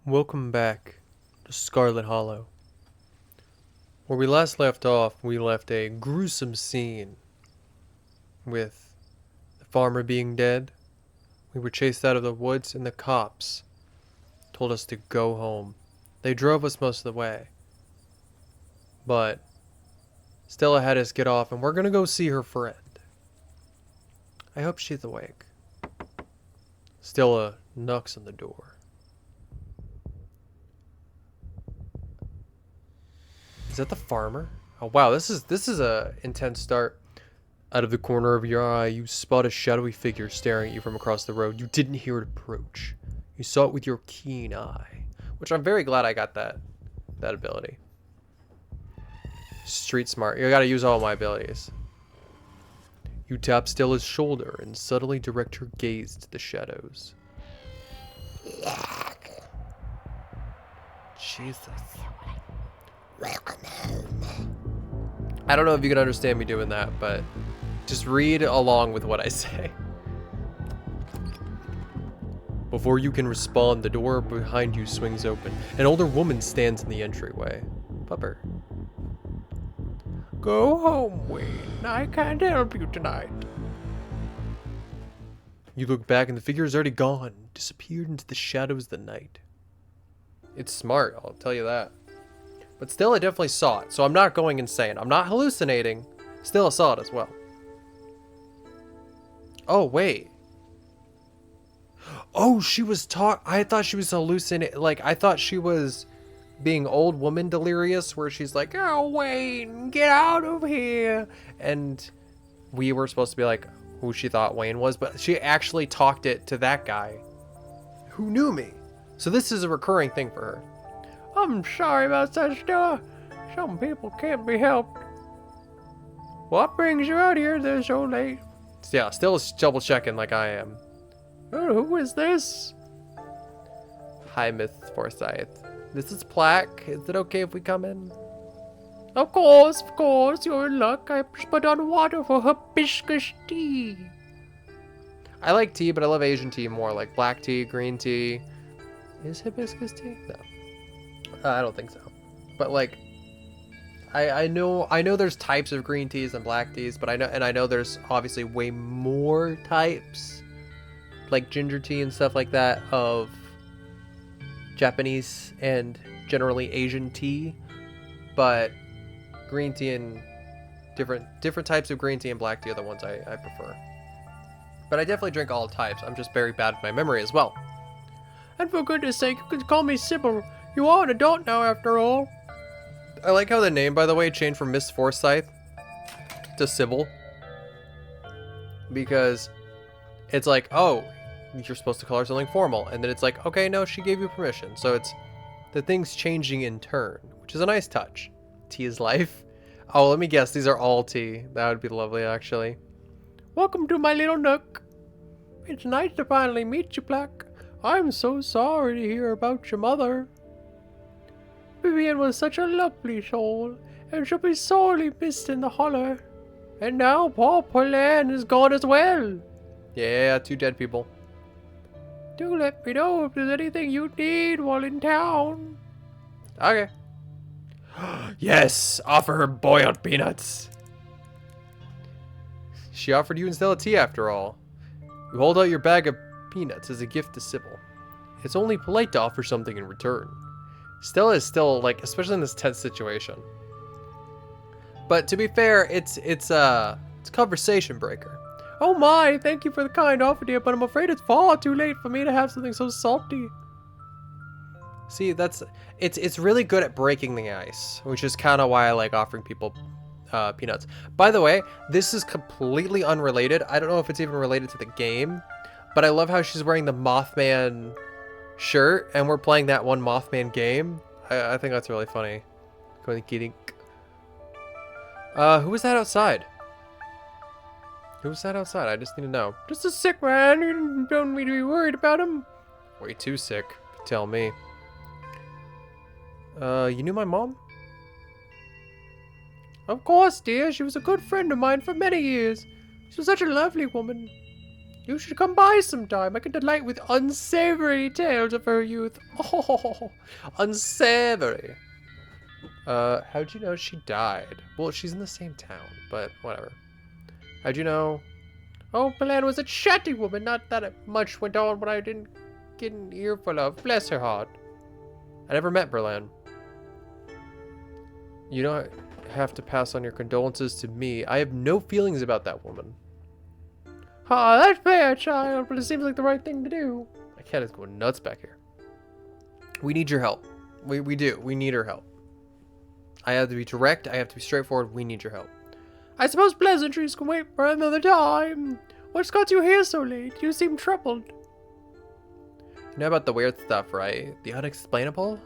Welcome back to Scarlet Hollow. Where we last left off, we left a gruesome scene with the farmer being dead. We were chased out of the woods and the cops told us to go home. They drove us most of the way. But Stella had us get off and we're gonna go see her friend. I hope she's awake. Stella knocks on the door. Is that the farmer? Oh wow, this is a intense start. Out of the corner of your eye, you spot a shadowy figure staring at you from across the road. You didn't hear it approach. You saw it with your keen eye, which I'm very glad I got that ability. Street smart. You gotta use all my abilities. You tap Stella's shoulder and subtly direct her gaze to the shadows. Jesus. I don't know if you can understand me doing that, but just read along with what I say. Before you can respond, the door behind you swings open. An older woman stands in the entryway. Pupper. Go home, Wayne. I can't help you tonight. You look back and the figure is already gone, disappeared into the shadows of the night. It's smart, I'll tell you that. But still, I definitely saw it, so I'm not going insane. I'm not hallucinating. Still, I saw it as well. Oh, wait. Oh, she was I thought she was hallucinating. Like, I thought she was being old woman delirious, where she's like, "Oh, Wayne, get out of here." And we were supposed to be like who she thought Wayne was, but she actually talked it to that guy who knew me. So this is a recurring thing for her. I'm sorry about that, Stella. Some people can't be helped. What brings you out here this so late? Yeah, still double checking like I am. Who is this? Hi, Miss Forsyth. This is Plaque. Is it okay if we come in? Of course, you're in luck. I just put on water for hibiscus tea. I like tea, but I love Asian tea more, like black tea, green tea. Is hibiscus tea? No. I don't think so. But like, I know there's types of green teas and black teas, but I know there's obviously way more types, like ginger tea and stuff like that, of Japanese and generally Asian tea. But green tea and different types of green tea and black tea are the ones I prefer. But I definitely drink all types. I'm just very bad with my memory as well. And for goodness sake, you can call me Sybil. You are an adult now, after all. I like how the name, by the way, changed from Miss Forsyth to Sybil. Because it's like, oh, you're supposed to call her something formal. And then it's like, okay, no, she gave you permission. So it's the things changing in turn, which is a nice touch. Tea is life. Oh, let me guess. These are all tea. That would be lovely, actually. Welcome to my little nook. It's nice to finally meet you, Plaque. I'm so sorry to hear about your mother. Vivian was such a lovely soul, and she'll be sorely missed in the holler. And now poor Pauline is gone as well. Yeah, 2 dead people. Do let me know if there's anything you need while in town. Okay. Yes, offer her boiled peanuts. She offered you and Stella tea after all. You hold out your bag of peanuts as a gift to Sybil. It's only polite to offer something in return. Stella is still, like, especially in this tense situation. But to be fair, it's a conversation breaker. Oh my, thank you for the kind offer, dear, but I'm afraid it's far too late for me to have something so salty. See, it's really good at breaking the ice, which is kind of why I like offering people peanuts. By the way, this is completely unrelated. I don't know if it's even related to the game, but I love how she's wearing the Mothman shirt, and we're playing that one Mothman game. I think that's really funny. Going kidding. Who was that outside? Who was that outside? I just need to know. Just a sick man. You don't need to be worried about him. Way too sick, if you tell me. You knew my mom? Of course, dear. She was a good friend of mine for many years. She was such a lovely woman. You should come by sometime. I can delight with unsavory tales of her youth. Oh, Unsavory. How'd you know she died? Well, she's in the same town, but whatever. How'd you know? oh, Milan was a chatty woman. Not that much went on when I didn't get an earful of. Bless her heart. I never met Berlin. You don't have to pass on your condolences to me. I have no feelings about that woman. Ah, that's fair, child, but it seems like the right thing to do. My cat is going nuts back here. We need your help. We do. We need her help. I have to be direct. I have to be straightforward. We need your help. I suppose pleasantries can wait for another time. What's got you here so late? You seem troubled. You know about the weird stuff, right? The unexplainable?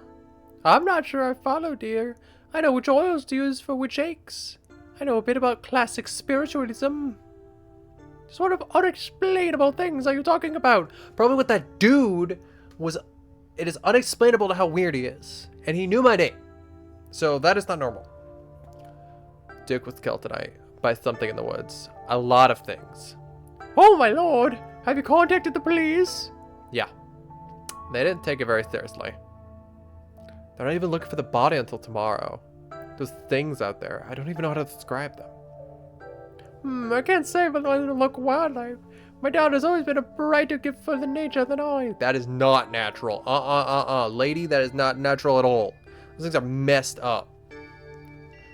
I'm not sure I follow, dear. I know which oils to use for which aches. I know a bit about classic spiritualism. What sort of unexplainable things are you talking about? Probably with that dude was... It is unexplainable to how weird he is. And he knew my name. So that is not normal. Dick was killed tonight by something in the woods. A lot of things. Oh my lord! Have you contacted the police? Yeah. They didn't take it very seriously. They're not even looking for the body until tomorrow. Those things out there, I don't even know how to describe them. I can't say but I look wildlife. My dad has always been a brighter gift for the nature than I. That is not natural. Lady, that is not natural at all. Those things are messed up.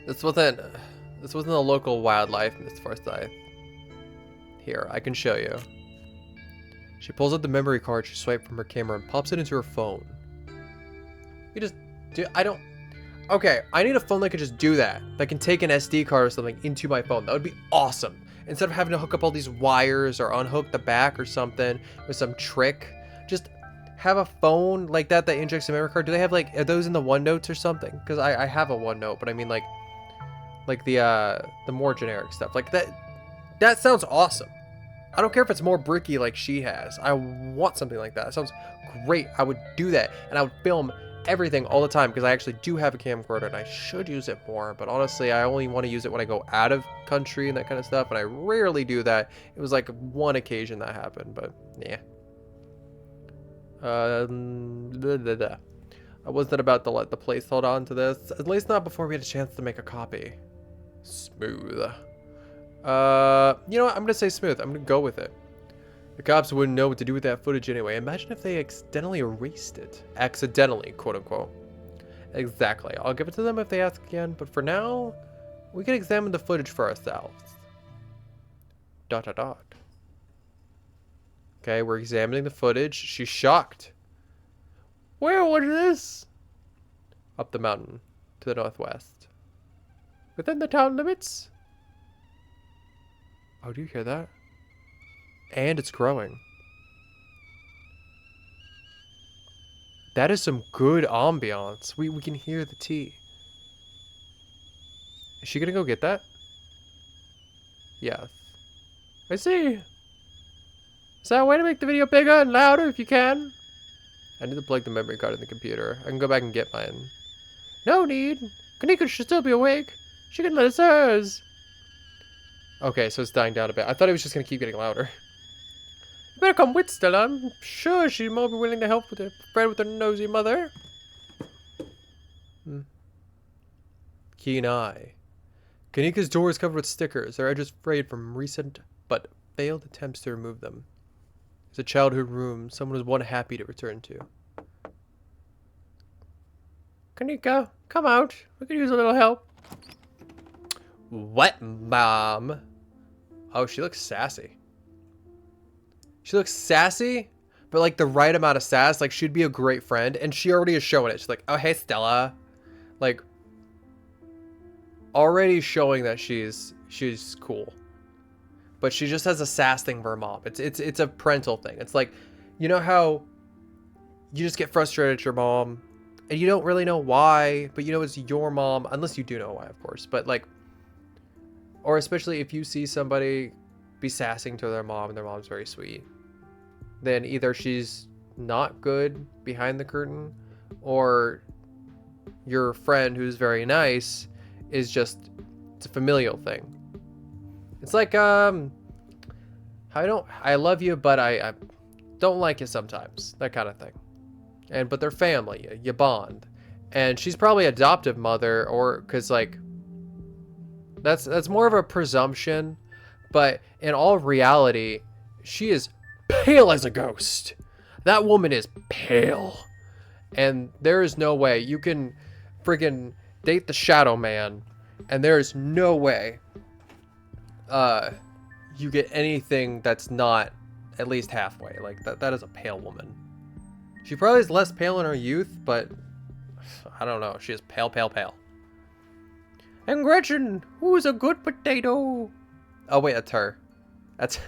This wasn't a local wildlife, Miss Forsyth. Here, I can show you. She pulls out the memory card she swiped from her camera and pops it into her phone. You just do, okay, I need a phone that can just do that. That can take an SD card or something into my phone. That would be awesome. Instead of having to hook up all these wires or unhook the back or something with some trick, just have a phone like that that injects a memory card. Do they have like, are those in the OneNotes or something? Because I have a OneNote, but I mean like the more generic stuff. Like that sounds awesome. I don't care if it's more bricky like she has. I want something like that. It sounds great. I would do that, and I would film everything all the time because I actually do have a camcorder and I should use it more, but honestly I only want to use it when I go out of country and that kind of stuff, and I rarely do that. It was like one occasion that happened, but yeah. I wasn't about to let the place hold on to this, at least not before we had a chance to make a copy. Smooth. You know what, I'm gonna say smooth. I'm gonna go with it. The cops wouldn't know what to do with that footage anyway. Imagine if they accidentally erased it. Accidentally, quote unquote. Exactly. I'll give it to them if they ask again, but for now, we can examine the footage for ourselves. ... Okay, we're examining the footage. She's shocked. Where was this? Up the mountain, to the northwest. Within the town limits? Oh, do you hear that? And it's growing. That is some good ambiance. We can hear the tea. Is she gonna go get that? Yes. I see. Is that a way to make the video bigger and louder if you can? I need to plug the memory card in the computer. I can go back and get mine. No need. Kanika should still be awake. She can let us hers. Okay, so it's dying down a bit. I thought it was just gonna keep getting louder. You better come with Stella. I'm sure she'd more be willing to help with her friend with her nosy mother. Keen eye. Kanika's door is covered with stickers. Her edges frayed from recent but failed attempts to remove them. It's a childhood room someone was one happy to return to. Kanika, come out. We could use a little help. What, Mom? Oh, she looks sassy. She looks sassy, but like the right amount of sass. Like she'd be a great friend, and she already is showing it. She's like, "Oh, hey, Stella," like already showing that she's cool. But she just has a sass thing for her mom. It's a parental thing. It's like, you know how you just get frustrated at your mom, and you don't really know why, but you know it's your mom, unless you do know why, of course. But like, or especially if you see somebody be sassing to their mom and their mom's very sweet, then either she's not good behind the curtain, or your friend who's very nice is just, it's a familial thing. It's like, I love you, but I don't like you sometimes. That kind of thing. But they're family. You bond. And she's probably adoptive mother, or because like that's more of a presumption, but in all reality, she is pale as a ghost. That woman is pale, and there is no way you can friggin' date the Shadow Man, and there is no way you get anything that's not at least halfway. Like that is a pale woman. She probably is less pale in her youth, but I don't know. She is pale, pale, pale. And Gretchen, who's a good potato? Oh wait, that's her. That's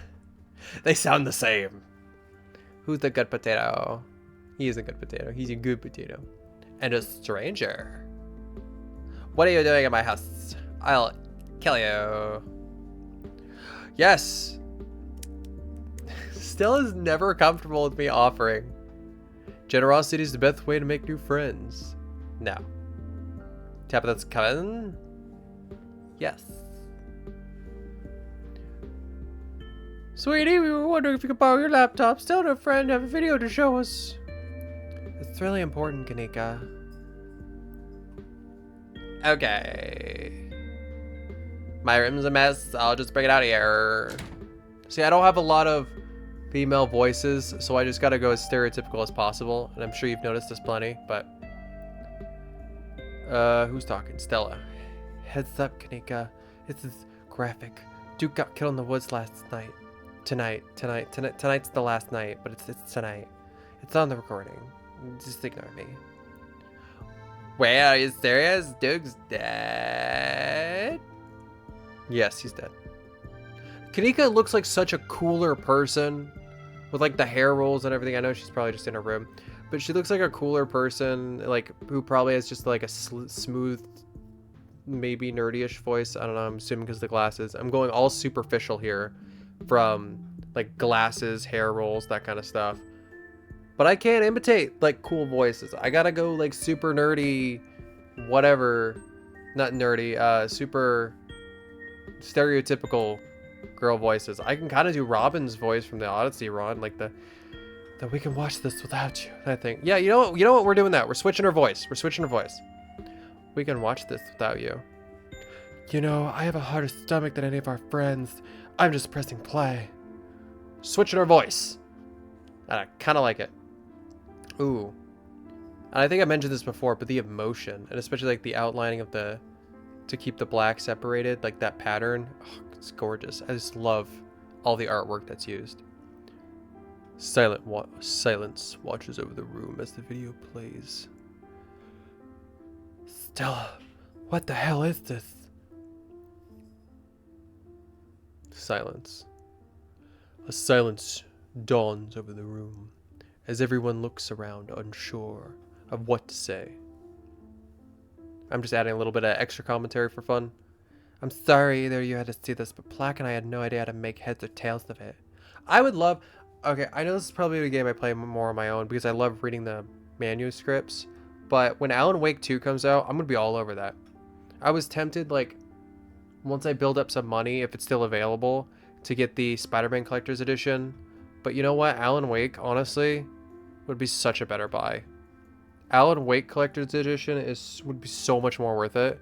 they sound the same. Who's the good potato? He is a good potato. He's a good potato. And a stranger. What are you doing in my house? I'll kill you. Yes. Still is never comfortable with me offering. Generosity is the best way to make new friends. No. Tabitha's coming. Yes. Sweetie, we were wondering if you could borrow your laptop. Still and her friend have a video to show us. It's really important, Kanika. Okay. My room's a mess. I'll just bring it out of here. See, I don't have a lot of female voices, so I just gotta go as stereotypical as possible. And I'm sure you've noticed this plenty, but... who's talking? Stella. Heads up, Kanika. This is graphic. Duke got killed in the woods last night. Tonight's the last night, but it's tonight. It's on the recording. Just ignore me. Wait, are you serious? Duke's dead? Yes, he's dead. Kanika looks like such a cooler person with like the hair rolls and everything. I know she's probably just in her room, but she looks like a cooler person, like who probably has just like a smooth, maybe nerdy-ish voice. I don't know. I'm assuming because of the glasses. I'm going all superficial here, from like glasses, hair rolls, that kind of stuff. But I can't imitate like cool voices. I gotta go like super nerdy, whatever. Not nerdy. Super stereotypical girl voices. I can kind of do Robin's voice from the Odyssey run, like the we can watch this without you. I think. Yeah, you know what? We're doing that. We're switching her voice. We can watch this without you. You know, I have a harder stomach than any of our friends. I'm just pressing play. Switching her voice. I kind of like it. Ooh. And I think I mentioned this before, but the emotion, and especially like the outlining of the, to keep the black separated, like that pattern. Oh, it's gorgeous. I just love all the artwork that's used. Silence watches over the room as the video plays. Stella, what the hell is this? Silence. A silence dawns over the room as everyone looks around, unsure of what to say. I'm just adding a little bit of extra commentary for fun. I'm sorry either you had to see this, but Plaque and I had no idea how to make heads or tails of it. I would love... Okay, I know this is probably a game I play more on my own because I love reading the manuscripts, but when Alan Wake 2 comes out, I'm going to be all over that. I was tempted, like, once I build up some money, if it's still available, to get the Spider-Man Collector's Edition. But you know what? Alan Wake, honestly, would be such a better buy. Alan Wake Collector's Edition would be so much more worth it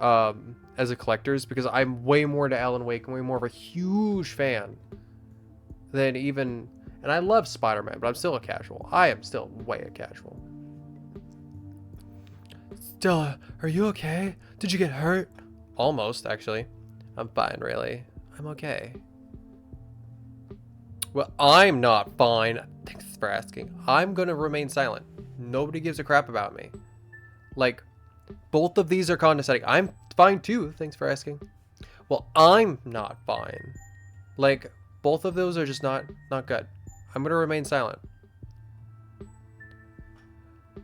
as a collector's, because I'm way more into Alan Wake and way more of a huge fan than even... And I love Spider-Man, but I'm still a casual. I am still way a casual. Stella, are you okay? Did you get hurt? Almost, actually. I'm fine, really. I'm okay. Well, I'm not fine. Thanks for asking. I'm gonna remain silent. Nobody gives a crap about me. Like, both of these are condescending. I'm fine too. Thanks for asking. Well, I'm not fine. Like, both of those are just not good. I'm gonna remain silent.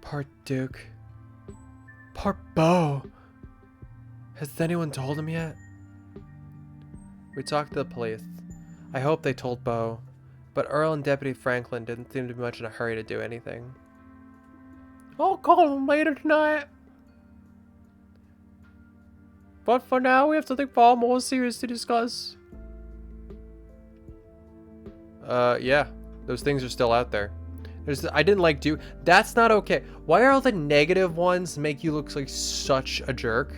Part Duke. Part Bo. Has anyone told him yet? We talked to the police. I hope they told Bo, but Earl and Deputy Franklin didn't seem to be much in a hurry to do anything. I'll call him later tonight. But for now, we have something far more serious to discuss. Yeah. Those things are still out there. I didn't like do. That's not okay. Why are all the negative ones make you look like such a jerk?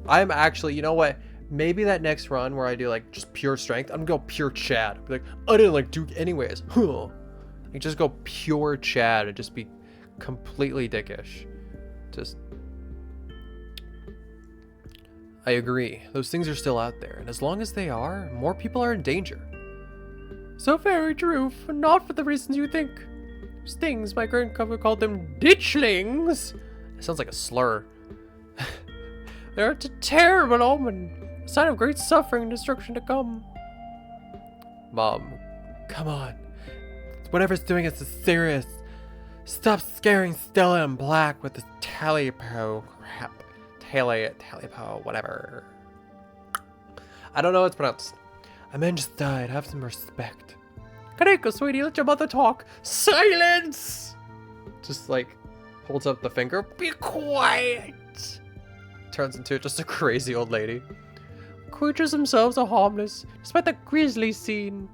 I'm actually, you know what? Maybe that next run where I do like just pure strength, I'm gonna go pure Chad. Be like, I didn't like Duke anyways. Like just go pure Chad and just be completely dickish. Just. I agree. Those things are still out there, and as long as they are, more people are in danger. So very true, not for the reasons you think. Those things, my grandmother called them ditchlings. It sounds like a slur. They're a terrible omen, a sign of great suffering and destruction to come. Mom, come on. Whatever's doing is serious. Stop scaring Stella in black with this talipo crap. Talipo, whatever. I don't know how it's pronounced. A man just died. Have some respect. Kaneko, sweetie, let your mother talk. Silence! Just like holds up the finger. Be quiet. Turns into just a crazy old lady. Creatures themselves are harmless, despite the grisly scene.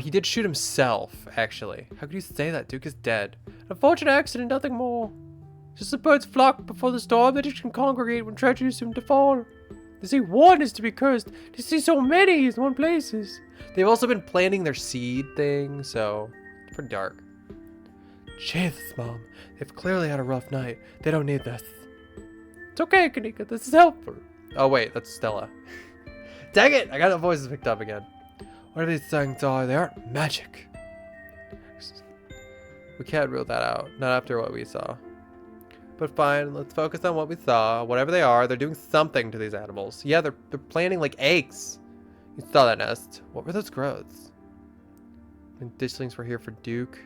He did shoot himself, actually. How could you say that? Duke is dead. An unfortunate accident, nothing more. Just the birds flock before the storm that it can congregate when tragedy is soon to fall. They say one is to be cursed. To see so many in one places. They've also been planting their seed thing, so it's pretty dark. Jesus, Mom. They've clearly had a rough night. They don't need this. It's okay, Kanika. This is helpful. Oh, wait. That's Stella. Dang it! I got the voices picked up again. Whatever these things are, they aren't magic. We can't rule that out. Not after what we saw. But fine, let's focus on what we saw. Whatever they are, they're doing something to these animals. Yeah, they're planting like eggs. You saw that nest. What were those growths? And ditchlings were here for Duke.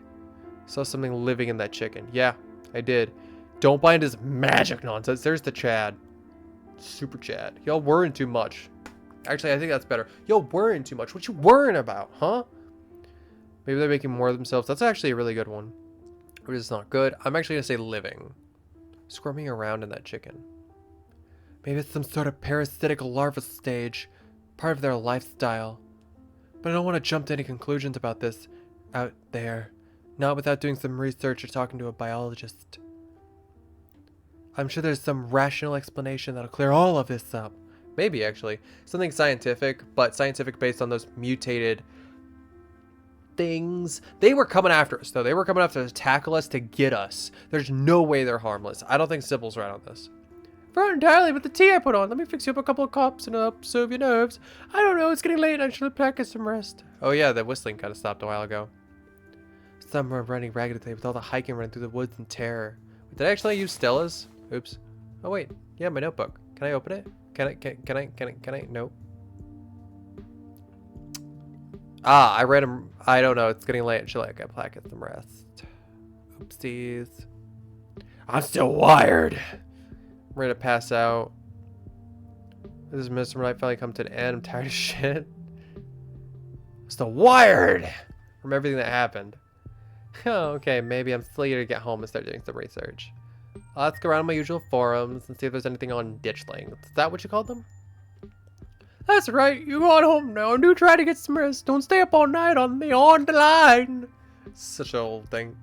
Saw something living in that chicken. Yeah, I did. Don't buy into this magic nonsense. There's the Chad. Super Chad. Y'all worrying too much. Actually, I think that's better. Y'all worrying too much. What you worrying about, huh? Maybe they're making more of themselves. That's actually a really good one. But it's not good. I'm actually going to say living. Squirming around in that chicken. Maybe it's some sort of parasitic larva stage. Part of their lifestyle. But I don't want to jump to any conclusions about this out there. Not without doing some research or talking to a biologist. I'm sure there's some rational explanation that'll clear all of this up. Maybe, actually. Something scientific, but scientific based on those mutated things. They were coming after us, though. They were coming after us to tackle us, to get us. There's no way they're harmless. I don't think Sybil's right on this. Not entirely, but the tea I put on. Let me fix you up a couple of cups and soothe your nerves. I don't know, it's getting late. I should practice some rest. Oh yeah, that whistling kind of stopped a while ago. Some were running raggedly with all the hiking running through the woods in terror. Did I actually use Stella's? Oops. Oh wait, yeah, my notebook. Can I open it? Can I? Nope. Ah, I read him. I don't know. It's getting late. Should I get some rest? Oopsies. I'm still wired. I'm ready to pass out. This is Mr. Night finally come to an end. I'm tired of shit. I'm still wired from everything that happened. Oh, okay, maybe I'm still eager to get home and start doing some research. Let's go around my usual forums and see if there's anything on ditchlings. Is that what you called them? That's right. You go on home now and do try to get some rest. Don't stay up all night on the line. Such an old thing,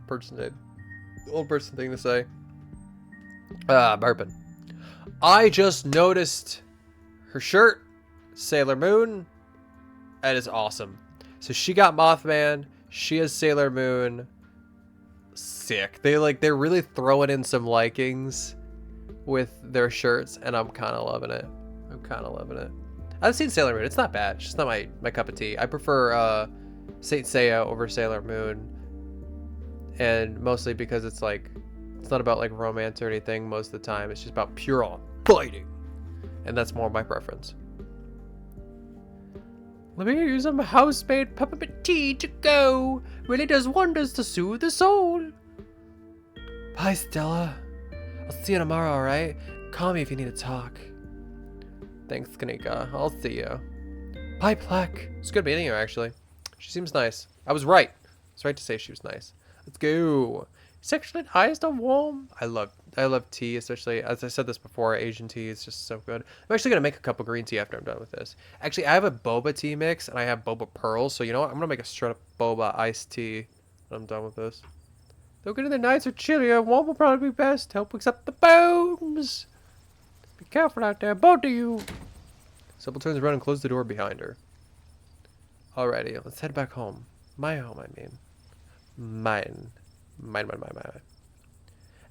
old person thing to say. Burping. I just noticed her shirt, Sailor Moon. That is awesome. So she got Mothman. She has Sailor Moon. Sick. They're really throwing in some likings with their shirts, and I'm kind of loving it. I've seen Sailor Moon. It's not bad. It's just not my cup of tea. I prefer Saint Seiya over Sailor Moon, and mostly because it's not about like romance or anything most of the time. It's just about pure on fighting, and that's more my preference. Let me use some house-made peppermint tea to go. Really does wonders to soothe the soul. Bye, Stella. I'll see you tomorrow, alright? Call me if you need to talk. Thanks, Kanika. I'll see you. Bye, Plaque. It's good meeting you, actually. She seems nice. I was right. I was right to say she was nice. Let's go. Sexually iced and warm. I love tea, especially as I said this before. Asian tea is just so good. I'm actually gonna make a cup of green tea after I'm done with this. Actually, I have a boba tea mix and I have boba pearls. So you know what? I'm gonna make a straight up boba iced tea when I'm done with this. Though getting the nights are chillier, warm will probably be best. Help accept the bones. Be careful out there, both of you. Sybil turns around and closes the door behind her. Alrighty, let's head back home. My home, I mean. Mine. Mine.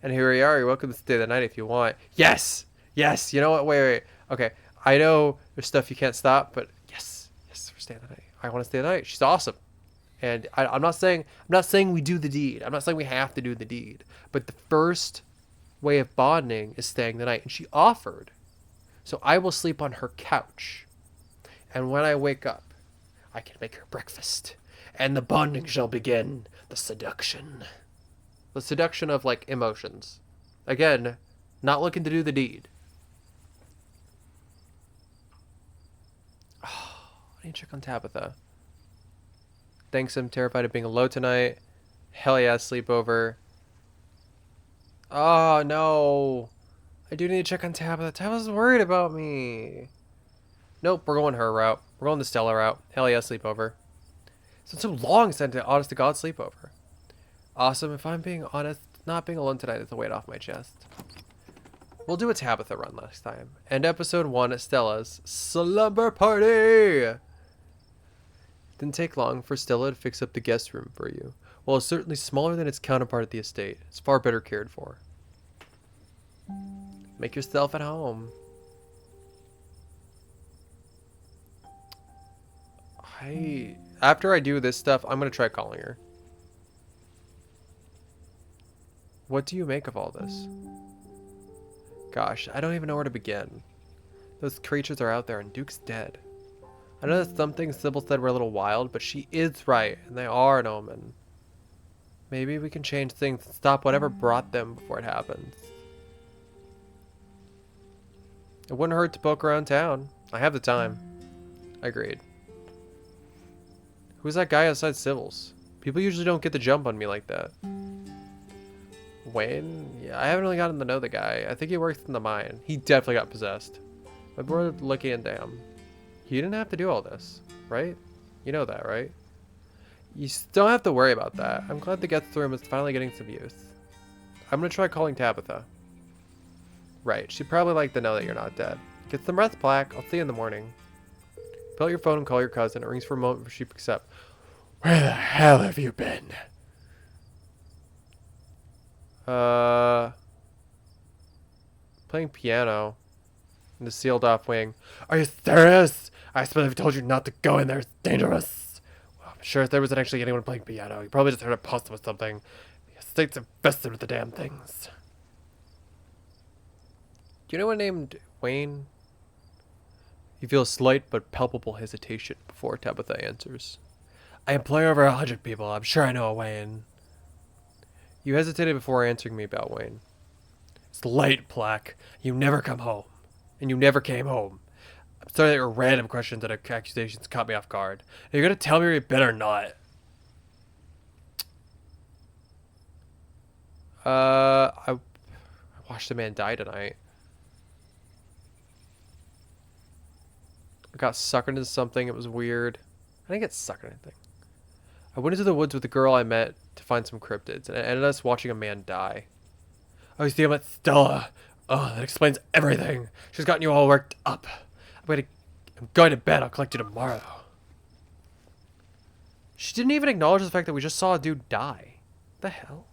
And here we are. You're welcome to stay the night if you want. Yes! Yes! You know what? Wait. Okay. I know there's stuff you can't stop, but yes, we're staying the night. I want to stay the night. She's awesome. And I'm not saying we do the deed. I'm not saying we have to do the deed. But the first way of bonding is staying the night. And she offered. So I will sleep on her couch. And when I wake up, I can make her breakfast. And the bonding shall begin. The seduction. The seduction of, like, emotions. Again, not looking to do the deed. Oh, I need to check on Tabitha. Thanks, I'm terrified of being alone tonight. Hell yeah, sleepover. Oh, no. I do need to check on Tabitha. Tabitha's worried about me. Nope, we're going her route. We're going the Stella route. Hell yeah, sleepover. It's been so long since an honest to God sleepover. Awesome. If I'm being honest, not being alone tonight is a weight off my chest. We'll do a Tabitha run next time. And episode 1 at Stella's Slumber Party. Didn't take long for Stella to fix up the guest room for you. While it's certainly smaller than its counterpart at the estate, it's far better cared for. Make yourself at home. After I do this stuff, I'm going to try calling her. What do you make of all this? Gosh, I don't even know where to begin. Those creatures are out there and Duke's dead. I know that some things Sybil said were a little wild, but she is right, and they are an omen. Maybe we can change things and stop whatever brought them before it happens. It wouldn't hurt to poke around town. I have the time. Agreed. Who's that guy outside Sybil's? People usually don't get the jump on me like that. Wayne? Yeah, I haven't really gotten to know the guy. I think he works in the mine. He definitely got possessed. But we're looking into him. He didn't have to do all this, right? You know that, right? You don't have to worry about that. I'm glad the guest room is finally getting some use. I'm gonna try calling Tabitha. Right, she'd probably like to know that you're not dead. Get some rest, Black. I'll see you in the morning. Pull out your phone and call your cousin. It rings for a moment before she picks up. Where the hell have you been? Playing piano in the sealed off wing. Are you serious? I suppose I've told you not to go in there. It's dangerous. Well, I'm sure if there wasn't actually anyone playing piano, you probably just heard a pulse with something. The estate's infested with the damn things. Do you know anyone named Wayne? You feel a slight but palpable hesitation before Tabitha answers. I employ over 100 people. I'm sure I know a Wayne. You hesitated before answering me about Wayne. It's late, Plaque. You never come home. And you never came home. I'm sorry that your random questions and accusations caught me off guard. Are you going to tell me or you better not? I watched a man die tonight. I got suckered into something. It was weird. I didn't get suckered into anything. I went into the woods with the girl I met to find some cryptids, and it ended us watching a man die. Oh, you see, I'm at Stella. Oh, that explains everything. She's gotten you all worked up. I'm going to bed. I'll collect you tomorrow. She didn't even acknowledge the fact that we just saw a dude die. What the hell?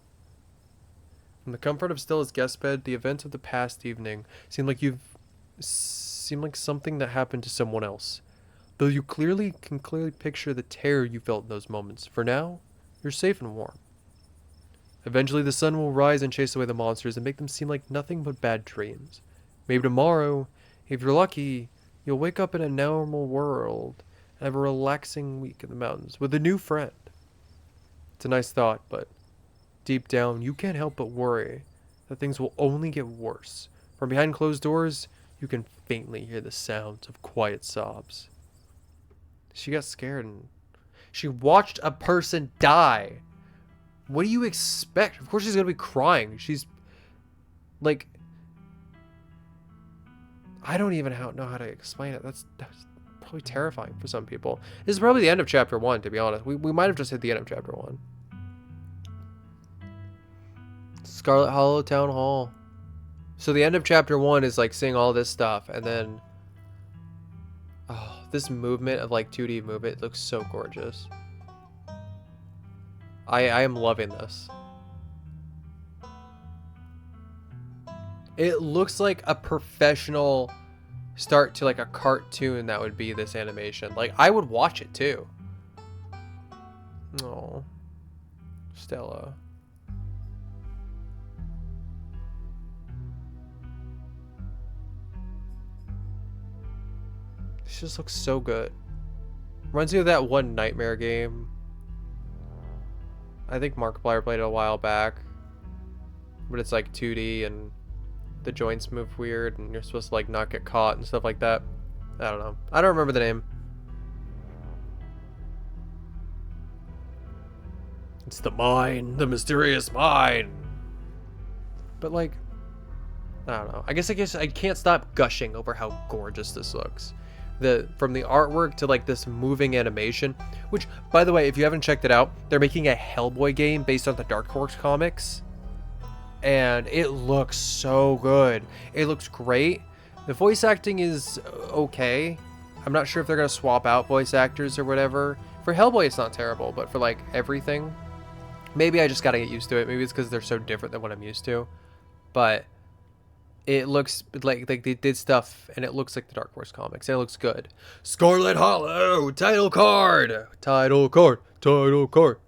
From the comfort of Stella's guest bed, the events of the past evening seemed like something that happened to someone else. Though you can clearly picture the terror you felt in those moments. For now, you're safe and warm. Eventually the sun will rise and chase away the monsters and make them seem like nothing but bad dreams. Maybe tomorrow, if you're lucky, you'll wake up in a normal world and have a relaxing week in the mountains with a new friend. It's a nice thought, but deep down you can't help but worry that things will only get worse. From behind closed doors, you can faintly hear the sounds of quiet sobs. She got scared and she watched a person die. What do you expect? Of course she's gonna be crying. She's like, I don't even know how to explain it. That's probably terrifying for some people. This is probably the end of chapter 1, to be honest. We might have just hit the end of chapter 1. Scarlet Hollow Town Hall. So the end of chapter 1 is like seeing all this stuff, and then this movement of like 2D movement looks so gorgeous. I am loving this. It looks like a professional start to like a cartoon that would be this animation. Like, I would watch it too. Oh, Stella. This just looks so good. Reminds me of that one Nightmare game. I think Markiplier played it a while back. But it's like 2D and the joints move weird and you're supposed to like not get caught and stuff like that. I don't know. I don't remember the name. It's the mine, the mysterious mine. But like, I don't know. I guess I can't stop gushing over how gorgeous this looks. From the artwork to like this moving animation, which, by the way, if you haven't checked it out, they're making a Hellboy game based on the Dark Horse comics, and it looks so good. It looks great. The voice acting is okay. I'm not sure if they're gonna swap out voice actors or whatever. For Hellboy, it's not terrible, but for like everything, maybe I just gotta get used to it. Maybe it's because they're so different than what I'm used to, but it looks like they did stuff, and it looks like the Dark Horse comics, and it looks good. Scarlet Hollow! Title card! Title card! Title card!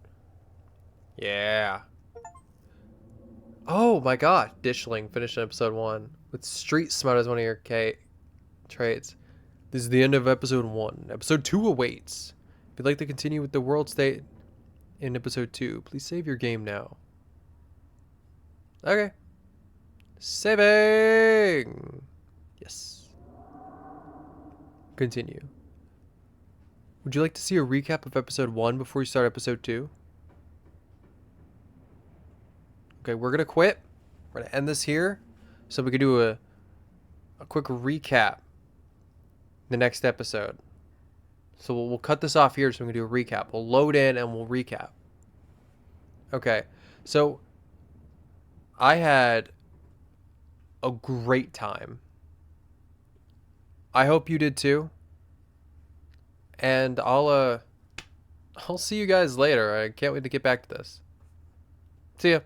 Yeah. Oh my god. Dishling finished episode 1 with Street Smart as one of your traits. This is the end of episode 1. Episode 2 awaits. If you'd like to continue with the world state in episode 2, please save your game now. Okay. Saving! Yes. Continue. Would you like to see a recap of episode 1 before we start episode 2? Okay, we're gonna quit. We're gonna end this here so we can do a quick recap the next episode. So we'll cut this off here so we can do a recap. We'll load in and we'll recap. Okay, so I had a great time. I hope you did too. And I'll see you guys later. I can't wait to get back to this. See ya.